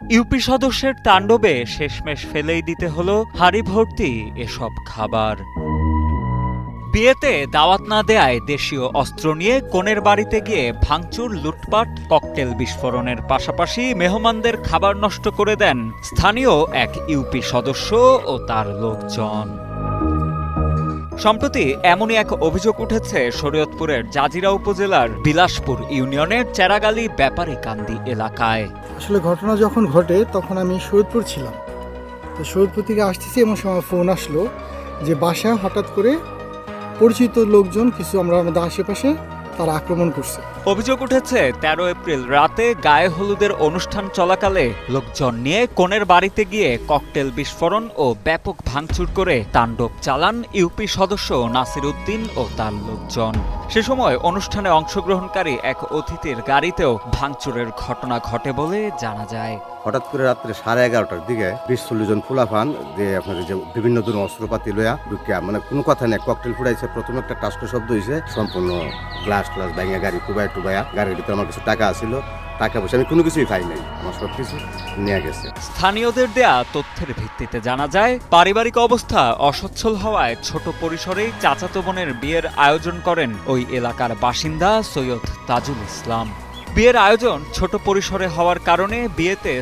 UP সদস্যের তাণ্ডবে শেষমেশ ফেলেই দিতে হলো হাঁড়ি ভর্তি এসব খাবার। বিয়েতে দাওয়াত না দেয়ায় দেশীয় অস্ত্র নিয়ে কনের বাড়িতে গিয়ে ভাঙচুর, লুটপাট, ককটেল বিস্ফোরণের পাশাপাশি মেহমানদের খাবার নষ্ট করে দেন স্থানীয় এক ইউপি সদস্য ও তার লোকজন। সম্প্রতি এমনই এক অভিযোগ উঠেছে শরীয়তপুরের জাজিরা উপজেলার বিলাসপুর ইউনিয়নের চেরাগালী ব্যাপারীকান্দি এলাকায়। আসলে ঘটনা যখন ঘটে তখন আমি শরীয়তপুর ছিলাম। তো শরীয়তপুর থেকে আসতেছি এমন সময় ফোন আসলো যে বাসায় হঠাৎ করে পরিচিত লোকজন কিছু আমাদের আশেপাশে তারা আক্রমণ করছে। অভিযোগ উঠেছে ১৩ এপ্রিল রাতে গায়ে হলুদের অনুষ্ঠান চলাকালে লোকজন নিয়ে কনের বাড়িতে গিয়ে ককটেল বিস্ফোরণ ও ব্যাপক ভাঙচুর করে তাণ্ডব চালান ইউপি সদস্য নাসির উদ্দিন ও তার লোকজন। সে সময় অনুষ্ঠানে অংশগ্রহণকারী এক অতিথির গাড়িতেও ভাঙচুরের ঘটনা ঘটে বলে জানা যায়। হঠাৎ করে রাত্রে 11:30টার দিকে 20-40 জন ফুলাফান যে আপনাদের যে বিভিন্ন ধরনের অস্ত্রপাতি লইয়া ঢুকিয়া মানে কোনো কথা নেই ককটেল ফুটাইছে। প্রথমে একটা টাস্ক শব্দ হয়েছে, সম্পূর্ণ গ্লাস ভাঙা গাড়ি টুবাইয়া গাড়ির ভিতরে আমার কিছু টাকা আছিল, টাকা পয়সা আমি কোনো কিছুই পাই নাই, আমার সব কিছু নিয়ে গেছে। স্থানীয়দের দেয়া তথ্যের ভিত্তিতে জানা যায় পারিবারিক অবস্থা অসচ্ছল হওয়ায় ছোট পরিসরেই চাচাতো বোনের বিয়ের আয়োজন করেন ওই এলাকার বাসিন্দা সৈয়দ তাজুল ইসলাম। বিয়ের আয়োজন ছোট পরিসরে হওয়ার কারণে বিয়েতে